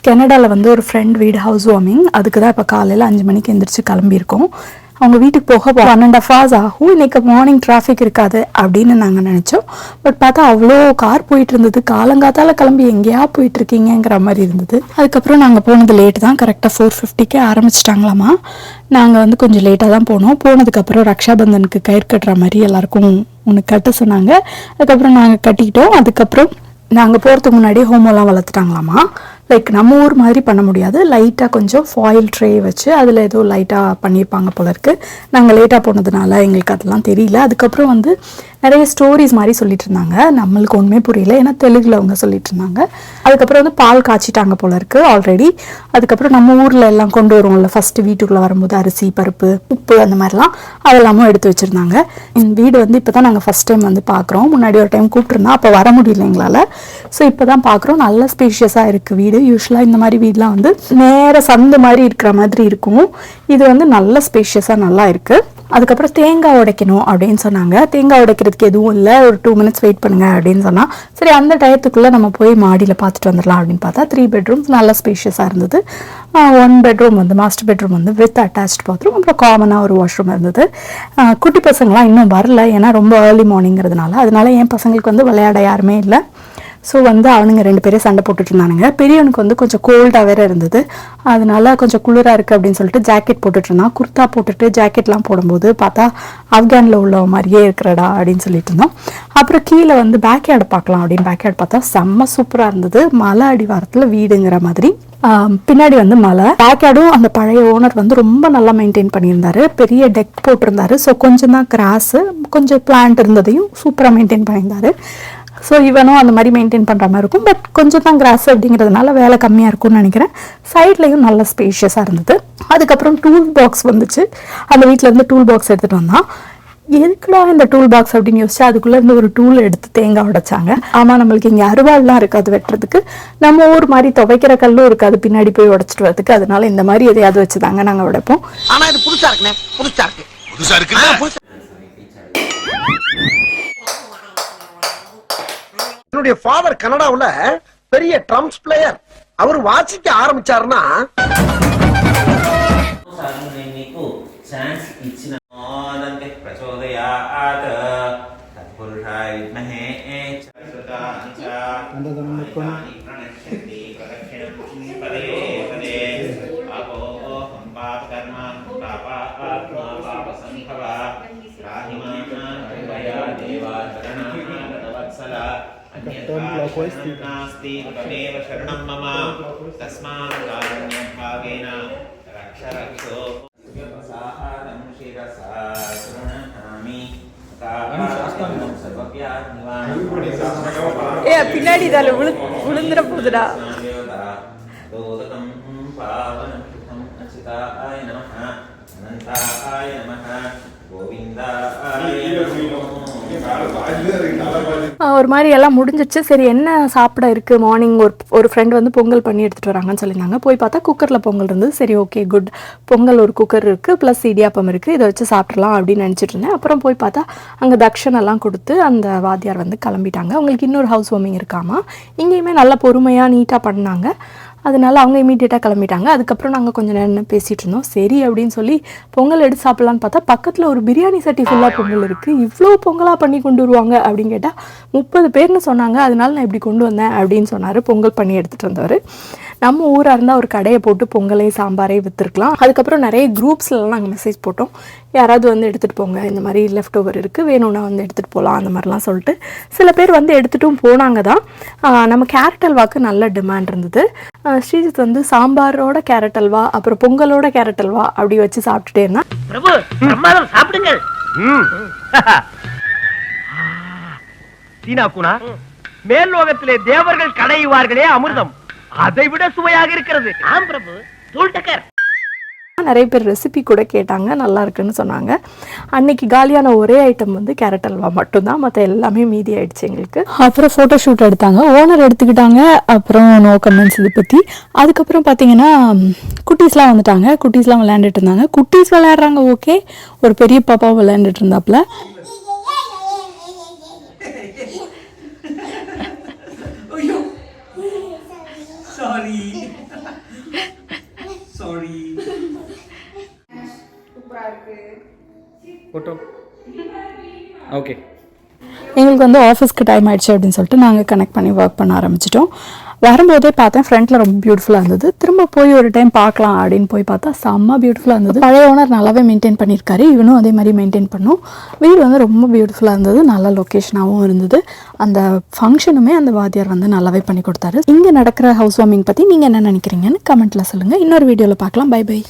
கனடாவில் வந்து ஒரு ஃப்ரெண்ட் வீடு ஹவுஸ் வார்மிங். அதுக்கு தான் இப்போ காலையில் 5 மணிக்கு எந்திரிச்சு கிளம்பியிருக்கோம். அவங்க வீட்டுக்கு போக 1.5 hours ஆகும். இன்றைக்கி மார்னிங் டிராஃபிக் இருக்காது அப்படின்னு நாங்கள் நினச்சோம். பட் பார்த்தா அவ்வளோ கார் போயிட்டு இருந்தது. காலங்காத்தால் கிளம்பி எங்கேயா போயிட்டுருக்கீங்கிற மாதிரி இருந்தது. அதுக்கப்புறம் நாங்கள் போனது லேட்டு தான். கரெக்டாக 4:50க்கே ஆரம்பிச்சிட்டாங்களாமா. நாங்கள் வந்து கொஞ்சம் லேட்டாக தான் போனோம். போனதுக்கப்புறம் ரக்ஷாபந்தனுக்கு கயிறு கட்டுற மாதிரி எல்லாருக்கும் ஒன்று கட்ட சொன்னாங்க. அதுக்கப்புறம் நாங்கள் கட்டிக்கிட்டோம். அதுக்கப்புறம் நாங்கள் போகிறதுக்கு முன்னாடி ஹோமோலாம் வளர்த்துட்டாங்களாமா. லைக் நம்ம ஊர் மாதிரி பண்ண முடியாது. லைட்டாக கொஞ்சம் ஃபாயில் ட்ரே வச்சு அதில் ஏதோ லைட்டாக பண்ணியிருப்பாங்க போல இருக்குது. நாங்கள் லேட்டாக போனதுனால எங்களுக்கு அதெல்லாம் தெரியல. அதுக்கப்புறம் வந்து நிறைய ஸ்டோரிஸ் மாதிரி சொல்லிட்டு இருந்தாங்க. நம்மளுக்கு ஒன்றுமே புரியல, ஏன்னா தெலுங்கில் அவங்க சொல்லிட்டு இருந்தாங்க. அதுக்கப்புறம் வந்து பால் காய்ச்சிட்டாங்க போல இருக்குது ஆல்ரெடி. அதுக்கப்புறம் நம்ம ஊரில் எல்லாம் கொண்டு வருவோம்ல, ஃபஸ்ட்டு வீட்டுக்குள்ளே வரும்போது அரிசி, பருப்பு, உப்பு அந்த மாதிரிலாம் அதெல்லாமும் எடுத்து வச்சுருந்தாங்க. இந்த வீடு வந்து இப்போ தான் நாங்கள் ஃபஸ்ட் டைம் வந்து பார்க்குறோம். முன்னாடி ஒரு டைம் கூப்பிட்டுருந்தோம், அப்போ வர முடியல எங்களால். ஸோ இப்போ தான் பார்க்குறோம். நல்ல ஸ்பேஷியஸாக இருக்குது வீடு. யூஸ்வலாக இந்த மாதிரி வீடெலாம் வந்து நேர சந்து மாதிரி இருக்கிற மாதிரி இருக்கும். இது வந்து நல்ல ஸ்பேஷியஸாக நல்லா இருக்குது. அதுக்கப்புறம் தேங்காய் உடைக்கணும் அப்படின்னு சொன்னாங்க. தேங்காய் உடைக்கிறதுக்கு எதுவும் இல்லை, ஒரு 2 minutes வெயிட் பண்ணுங்க அப்படின்னு சொன்னால், சரி அந்த டயத்துக்குள்ளே நம்ம போய் மாடியில் பார்த்துட்டு வந்துடலாம் அப்படின்னு பார்த்தா 3 bedrooms நல்ல ஸ்பேஷியஸாக இருந்தது. 1 bedroom வந்து மாஸ்டர் பெட்ரூம் வந்து வித் அட்டாச்ட் பாத்ரூம், அப்புறம் காமனாக ஒரு வாஷ்ரூம் இருந்தது. குட்டி பசங்களாம் இன்னும் வரல, ஏன்னா ரொம்ப ஏர்லி மார்னிங்கிறதுனால. அதனால என் பசங்களுக்கு வந்து விளையாட யாருமே இல்லை. ஸோ வந்து அவனுங்க 2 பேரும் சண்டை போட்டுட்டு இருந்தானுங்க. பெரியவனுக்கு வந்து கொஞ்சம் கோல்டாக வேறு இருந்தது. அதனால கொஞ்சம் குளிராக இருக்குது அப்படின்னு சொல்லிட்டு ஜாக்கெட் போட்டுட்டு இருந்தான். குர்த்தா போட்டுட்டு ஜாக்கெட்லாம் போடும்போது பார்த்தா ஆப்கானில் உள்ள மாதிரியே இருக்கிறடா அப்படின்னு சொல்லிட்டு இருந்தோம். அப்புறம் கீழே வந்து பேக்யார்டு பார்க்கலாம் அப்படின்னு பேக்யார்டு பார்த்தா செம்ம சூப்பராக இருந்தது. மலை அடிவாரத்தில் வீடுங்கிற மாதிரி. பின்னாடி வந்து மலை. பேக்யார்டும் அந்த பழைய ஓனர் வந்து ரொம்ப நல்லா மெயின்டைன் பண்ணியிருந்தாரு. பெரிய டெக் போட்டிருந்தாரு. ஸோ கொஞ்சம் தான் கிராஸு, கொஞ்சம் பிளான்ட் இருந்ததையும் சூப்பராக மெயின்டைன் பண்ணியிருந்தாரு. ஸோ இவனும் அந்த மாதிரி மெயின்டைன் பண்ணுற மாதிரி இருக்கும். பட் கொஞ்சம் தான் கிராஸ் அப்படிங்கிறதுனால வேலை கம்மியாக இருக்கும்னு நினைக்கிறேன். சைட்லேயும் நல்ல ஸ்பேஷியஸாக இருந்தது. அதுக்கப்புறம் டூல் பாக்ஸ் வந்துச்சு. அந்த வீட்டிலேருந்து டூல் பாக்ஸ் எடுத்துகிட்டு வந்தான். எதுக்குடா இந்த டூல் பாக்ஸ் அப்படின்னு யோசிச்சு அதுக்குள்ளேருந்து ஒரு டூல் எடுத்து தேங்காய் உடைச்சாங்க. ஆமாம், நம்மளுக்கு இங்கே அருவாள்லாம் இருக்காது வெட்டுறதுக்கு. நம்ம ஊர் மாதிரி துவைக்கிற கல்லும் இருக்காது பின்னாடி போய் உடைச்சிட்டு வரதுக்கு. அதனால இந்த மாதிரி எதையாவது வச்சுதாங்க நாங்கள் உடைப்போம். ஆனால் இது புதுசாக இருக்குண்ணே, புதுசாக இருக்கு. என்னுடைய ஃபாதர் கனடாவுல பெரிய ட்ரம்ஸ் பிளேயர். அவர் வாசிக்க ஆரம்பிச்சாருன்னா नास्ति तमेव शरणं मम तस्मात् कारुण्यभावेन रक्ष रक्षो व्यवसादं शिरसा शृणुमि பின்னாடி இதால விழுந்துற போகுதுடா. ஒரு மாதிரி எல்லாம் முடிஞ்சிச்சு. சரி என்ன சாப்பிட இருக்குது, மார்னிங் ஒரு ஃப்ரெண்ட் வந்து பொங்கல் பண்ணி எடுத்துகிட்டு வராங்கன்னு சொல்லியிருந்தாங்க. போய் பார்த்தா குக்கரில் பொங்கல் இருந்தது. சரி ஓகே குட், பொங்கல் ஒரு குக்கர் இருக்குது, ப்ளஸ் இடியாப்பம் இருக்குது, இதை வச்சு சாப்பிட்றலாம் அப்படின்னு நினச்சிட்டு இருந்தேன். அப்புறம் போய் பார்த்தா அங்கே தக்ஷனெல்லாம் கொடுத்து அந்த வாத்தியார் வந்து கிளம்பிட்டாங்க. அவங்களுக்கு இன்னொரு ஹவுஸ் வார்மிங் இருக்காமா. இங்கேயுமே நல்லா பொறுமையாக நீட்டாக பண்ணாங்க. அதனால அவங்க இமீடியட்டாக கிளம்பிட்டாங்க. அதுக்கப்புறம் நாங்கள் கொஞ்சம் நேரம் பேசிகிட்டு இருந்தோம். சரி அப்படின்னு சொல்லி பொங்கல் எடுத்து சாப்பிட்லான்னு பார்த்தா பக்கத்தில் ஒரு பிரியாணி சட்டி ஃபுல்லாக பொங்கல் இருக்குது. இவ்வளோ பொங்கலாக பண்ணி கொண்டு வருவாங்க அப்படின்னு கேட்டால் 30 பேர்னு சொன்னாங்க. அதனால நான் இப்படி கொண்டு வந்தேன் அப்படின்னு சொன்னார் பொங்கல் பண்ணி எடுத்துகிட்டு வந்தவர். நம்ம ஊராக இருந்தால் ஒரு கடையை போட்டு பொங்கலை சாம்பாரே விற்றுருக்கலாம். அதுக்கப்புறம் நிறைய குரூப்ஸ்லாம் நாங்கள் மெசேஜ் போட்டோம், யாராவது வந்து எடுத்துகிட்டு போங்க, இந்த மாதிரி லெஃப்ட் ஓவர் இருக்குது, வேணும்னா வந்து எடுத்துகிட்டு போகலாம் அந்த மாதிரிலாம் சொல்லிட்டு சில பேர் வந்து எடுத்துகிட்டும் போனாங்க தான். நம்ம கேரட் அல்வாவுக்கு நல்ல டிமாண்ட் இருந்தது. ஸ்ரீஜித் வந்து சாம்பாரோட கேரட் அல்வா, அப்புறம் பொங்கலோட கேரட் அல்வா அப்படி வச்சு சாப்பிட்டுட்டே இருந்தான். பிரபு பிரமாதம், சாப்பிடுங்க. சீனா கூனா, மேல் லோகத்திலே தேவர்கள் கடையுவார்களே அமிர்தம், அதை விட சுவையாக இருக்கிறது. ஆம் பிரபு, தூள் டக்கர். நிறைய பேர் ரெசிபி கூட கேட்டாங்க, நல்லா இருக்குன்னு சொன்னாங்க. அன்னைக்கு காலியான ஒரே ஐட்டம் வந்து கேரட் அல்வா மட்டும்தான், மற்ற எல்லாமே மீதி ஆயிடுச்சு எங்களுக்கு. அப்புறம் ஃபோட்டோ ஷூட் எடுத்தாங்க, ஓனர் எடுத்துக்கிட்டாங்க. அப்புறம் நோ கமெண்ட்ஸ் இதை பற்றி. அதுக்கப்புறம் பார்த்தீங்கன்னா குட்டீஸ்லாம் வந்துட்டாங்க. குட்டீஸ்லாம் விளையாண்டுட்டு இருந்தாங்க. குட்டீஸ் விளையாடுறாங்க ஓகே, ஒரு பெரிய பாப்பாவும் விளையாண்டுட்டு இருந்தாப்புல. Photo okay. எங்களுக்கு வந்து ஆஃபீஸ்க்கு டைம் ஆயிடுச்சு அப்படின்னு சொல்லிட்டு நாங்கள் கனெக்ட் பண்ணி ஒர்க் பண்ண ஆரம்பிச்சிட்டோம். வரும்போதே பார்த்தேன் ஃப்ரண்ட்டில் ரொம்ப பியூட்டிஃபுல்லாக இருந்தது. திரும்ப போய் ஒரு டைம் பார்க்கலாம் அப்படின்னு போய் பார்த்தா செம்ம பியூட்டிஃபுல்லாக இருந்தது. பழைய ஓனர் நல்லாவே மெயின்டைன் பண்ணியிருக்காரு, இவனும் அதே மாதிரி மெயின்டைன் பண்ணும். வீடு வந்து ரொம்ப பியூட்டிஃபுல்லாக இருந்தது, நல்ல லொக்கேஷனாகவும் இருந்தது. அந்த ஃபங்க்ஷனுமே அந்த வாத்தியார் வந்து நல்லாவே பண்ணி கொடுத்தாரு. இங்கே நடக்கிற ஹவுஸ் வார்மிங் பற்றி நீங்கள் என்ன நினைக்கிறீங்கன்னு கமெண்ட்டில் சொல்லுங்கள். இன்னொரு வீடியோவில் பார்க்கலாம். Bye by.